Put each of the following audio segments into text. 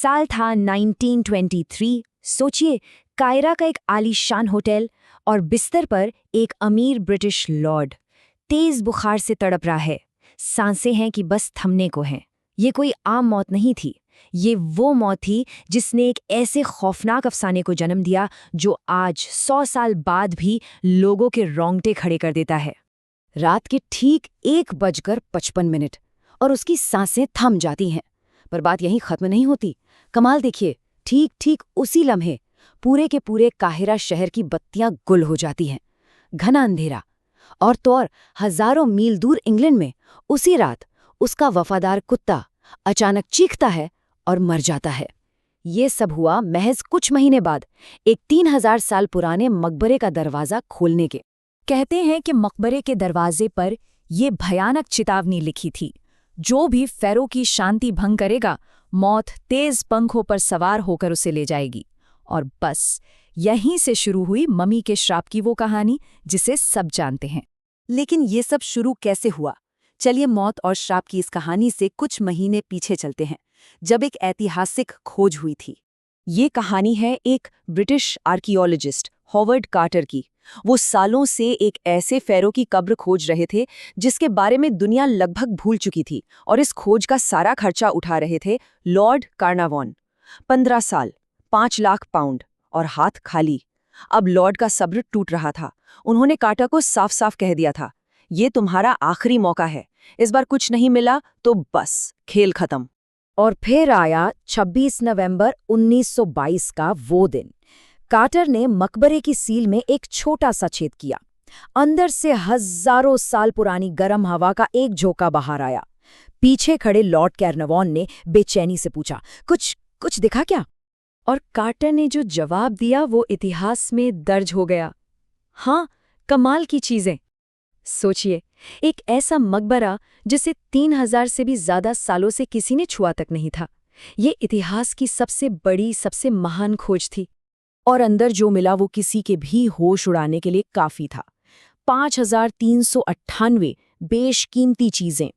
साल था 1923। सोचिए, कायरा का एक आलीशान होटल और बिस्तर पर एक अमीर ब्रिटिश लॉर्ड तेज बुखार से तड़प रहा है। सांसें हैं कि बस थमने को हैं। ये कोई आम मौत नहीं थी, ये वो मौत थी जिसने एक ऐसे खौफनाक अफसाने को जन्म दिया जो आज 100 साल बाद भी लोगों के रोंगटे खड़े कर देता है। रात के ठीक 1:55 और उसकी सांसें थम जाती हैं। पर बात यहीं खत्म नहीं होती। कमाल देखिए, ठीक ठीक उसी लम्हे पूरे के पूरे काहिरा शहर की बत्तियां गुल हो जाती हैं। घना अंधेरा। और तो और हजारों मील दूर इंग्लैंड में उसी रात उसका वफादार कुत्ता अचानक चीखता है और मर जाता है। ये सब हुआ महज कुछ महीने बाद एक 3000 साल पुराने मकबरे का दरवाज़ा खोलने के। कहते हैं कि मकबरे के दरवाजे पर ये भयानक चेतावनी लिखी थी, जो भी फ़ैरो की शांति भंग करेगा, मौत तेज पंखों पर सवार होकर उसे ले जाएगी। और बस यहीं से शुरू हुई मम्मी के श्राप की वो कहानी जिसे सब जानते हैं। लेकिन ये सब शुरू कैसे हुआ? चलिए मौत और श्राप की इस कहानी से कुछ महीने पीछे चलते हैं, जब एक ऐतिहासिक खोज हुई थी। ये कहानी है एक ब्रिटिश आर्कियोलॉजिस्ट हॉवर्ड कार्टर की। वो सालों से एक ऐसे फ़ैरो की कब्र खोज रहे थे जिसके बारे में दुनिया लगभग भूल चुकी थी, और इस खोज का सारा खर्चा उठा रहे थे लॉर्ड कार्नावॉन। 15 साल, 5 लाख पाउंड और हाथ खाली। अब लॉर्ड का सब्र टूट रहा था। उन्होंने कार्टर को साफ साफ कह दिया था, ये तुम्हारा आखिरी मौका है। इस बार कुछ नहीं मिला तो बस खेल खत्म। और फिर आया 26 नवंबर 1922 का वो दिन। कार्टर ने मकबरे की सील में एक छोटा सा छेद किया। अंदर से हजारों साल पुरानी गर्म हवा का एक झोंका बाहर आया। पीछे खड़े लॉर्ड कार्नावॉन ने बेचैनी से पूछा, कुछ दिखा क्या? और कार्टर ने जो जवाब दिया वो इतिहास में दर्ज हो गया। हाँ, कमाल की चीजें। सोचिए, एक ऐसा मकबरा जिसे 3000 से भी ज्यादा सालों से किसी ने छुआ तक नहीं था। ये इतिहास की सबसे बड़ी, सबसे महान खोज थी। और अंदर जो मिला वो किसी के भी होश उड़ाने के लिए काफी था। 5398 बेशकीमती चीजें,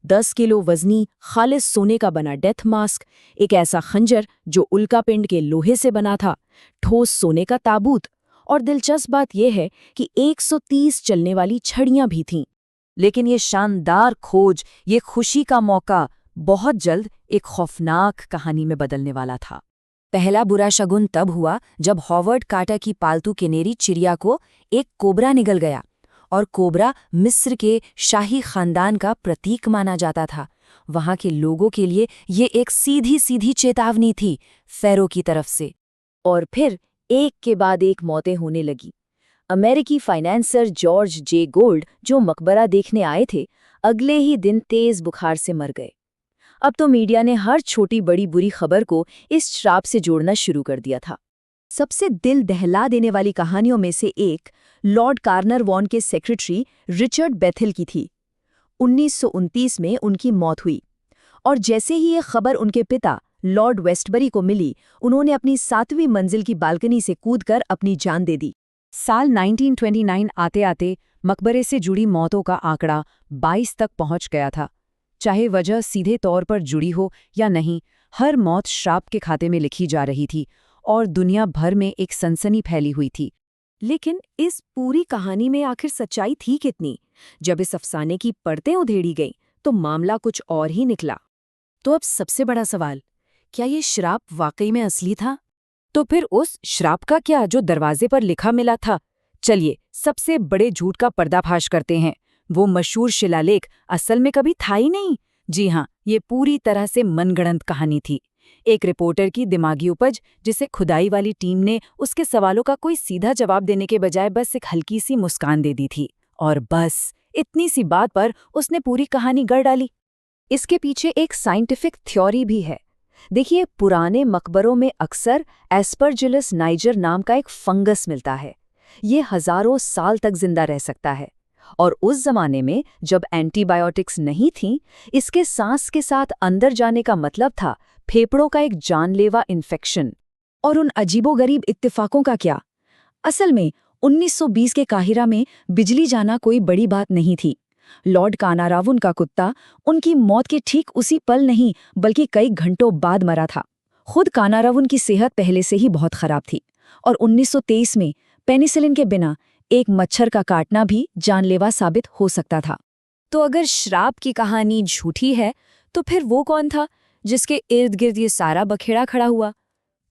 10 किलो वजनी खालिस सोने का बना डेथ मास्क, एक ऐसा खंजर जो उल्कापिंड के लोहे से बना था, ठोस सोने का ताबूत, और दिलचस्प बात यह है कि 130 चलने वाली छड़ियां भी थीं। लेकिन ये शानदार खोज, ये खुशी का मौका बहुत जल्द एक खौफनाक कहानी में बदलने वाला था। पहला बुरा शगुन तब हुआ जब हॉवर्ड कार्टर की पालतू केनेरी चिड़िया को एक कोबरा निगल गया। और कोबरा मिस्र के शाही खानदान का प्रतीक माना जाता था। वहां के लोगों के लिए ये एक सीधी सीधी चेतावनी थी फ़ैरो की तरफ से। और फिर एक के बाद एक मौतें होने लगी। अमेरिकी फाइनेंसर जॉर्ज जे गोल्ड, जो मकबरा देखने आए थे, अगले ही दिन तेज बुखार से मर गए। अब तो मीडिया ने हर छोटी बड़ी बुरी खबर को इस श्राप से जोड़ना शुरू कर दिया था। सबसे दिल दहला देने वाली कहानियों में से एक लॉर्ड कार्नावॉन के सेक्रेटरी रिचर्ड बेथिल की थी। 1929 में उनकी मौत हुई, और जैसे ही ये खबर उनके पिता लॉर्ड वेस्टबरी को मिली, उन्होंने अपनी 7वीं मंजिल की बालकनी से कूदकर अपनी जान दे दी। साल 1929 आते आते मकबरे से जुड़ी मौतों का आंकड़ा 22 तक पहुंच गया था। चाहे वजह सीधे तौर पर जुड़ी हो या नहीं, हर मौत श्राप के खाते में लिखी जा रही थी और दुनिया भर में एक सनसनी फैली हुई थी। लेकिन इस पूरी कहानी में आखिर सच्चाई थी कितनी? जब इस अफसाने की परतें उधेड़ी गईं तो मामला कुछ और ही निकला। तो अब सबसे बड़ा सवाल, क्या ये श्राप वाकई में असली था? तो फिर उस श्राप का क्या जो दरवाजे पर लिखा मिला था? चलिए सबसे बड़े झूठ का पर्दाफाश करते हैं। वो मशहूर शिलालेख असल में कभी था ही नहीं। जी हाँ, ये पूरी तरह से मनगढ़ंत कहानी थी। एक रिपोर्टर की दिमागी उपज, जिसे खुदाई वाली टीम ने उसके सवालों का कोई सीधा जवाब देने के बजाय बस एक हल्की सी मुस्कान दे दी थी। और बस इतनी सी बात पर उसने पूरी कहानी गढ़ डाली। इसके पीछे एक साइंटिफिक थ्योरी भी है। देखिए, पुराने मकबरों में अक्सर एस्परजिलस नाइजर नाम का एक फंगस मिलता है। ये हजारों साल तक जिंदा रह सकता है। और उस जमाने में जब एंटीबायोटिक्स नहीं थीं, इसके सांस के साथ अंदर जाने का मतलब था फेफड़ों का एक जानलेवा इन्फेक्शन। और उन अजीबोगरीब इत्तेफाकों का क्या? असल में 1920 के काहिरा में बिजली जाना कोई बड़ी बात नहीं थी। लॉर्ड कार्नावॉन का कुत्ता उनकी मौत के ठीक उसी पल नहीं बल्कि कई घंटों बाद मरा था। खुद कानारावन की सेहत पहले से ही बहुत खराब थी और 1923 में पेनिसिलिन के बिना एक मच्छर का काटना भी जानलेवा साबित हो सकता था। तो अगर श्राप की कहानी झूठी है तो फिर वो कौन था जिसके इर्द गिर्द ये सारा बखेड़ा खड़ा हुआ?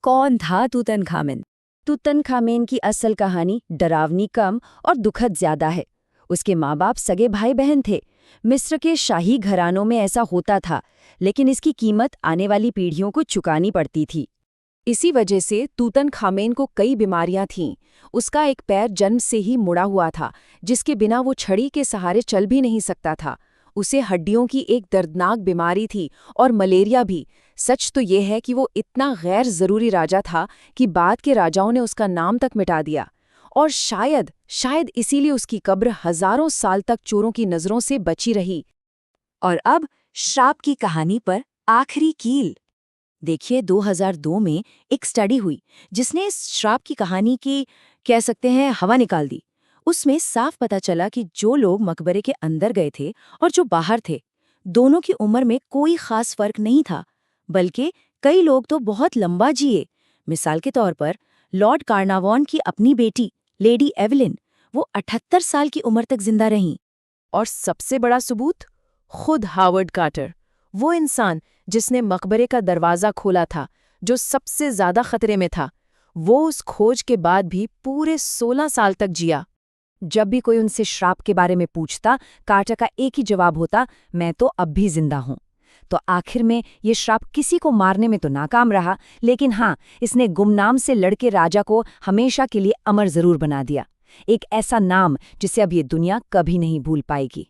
कौन था तूतनखामेन? तूतनखामेन की असल कहानी डरावनी कम और दुखद ज्यादा है। उसके माँ बाप सगे भाई बहन थे। मिस्र के शाही घरानों में ऐसा होता था, लेकिन इसकी कीमत आने वाली पीढ़ियों को चुकानी पड़ती थी। इसी वजह से तूतनखामेन को कई बीमारियां थीं। उसका एक पैर जन्म से ही मुड़ा हुआ था, जिसके बिना वो छड़ी के सहारे चल भी नहीं सकता था। उसे हड्डियों की एक दर्दनाक बीमारी थी और मलेरिया भी। सच तो ये है कि वो इतना गैर जरूरी राजा था कि बाद के राजाओं ने उसका नाम तक मिटा दिया। और शायद इसीलिए उसकी कब्र हजारों साल तक चोरों की नजरों से बची रही। और अब श्राप की कहानी पर आखिरी कील। देखिए, 2002 में एक स्टडी हुई जिसने इस श्राप की कहानी की, कह सकते हैं, हवा निकाल दी। उसमें साफ पता चला कि जो लोग मकबरे के अंदर गए थे और जो बाहर थे, दोनों की उम्र में कोई खास फर्क नहीं था, बल्कि कई लोग तो बहुत लंबा जिए। मिसाल के तौर पर लॉर्ड कार्नावॉन की अपनी बेटी लेडी एवलिन, वो 78 साल की उम्र तक जिंदा रहीं। और सबसे बड़ा सबूत, खुद हावर्ड कार्टर, वो इंसान जिसने मकबरे का दरवाज़ा खोला था, जो सबसे ज़्यादा खतरे में था। वो उस खोज के बाद भी पूरे 16 साल तक जिया। जब भी कोई उनसे श्राप के बारे में पूछता, कार्टर का एक ही जवाब होता, मैं तो अब भी जिंदा हूं। तो आखिर में ये श्राप किसी को मारने में तो नाकाम रहा, लेकिन हाँ, इसने गुमनाम से लड़के राजा को हमेशा के लिए अमर जरूर बना दिया। एक ऐसा नाम जिसे अब ये दुनिया कभी नहीं भूल पाएगी।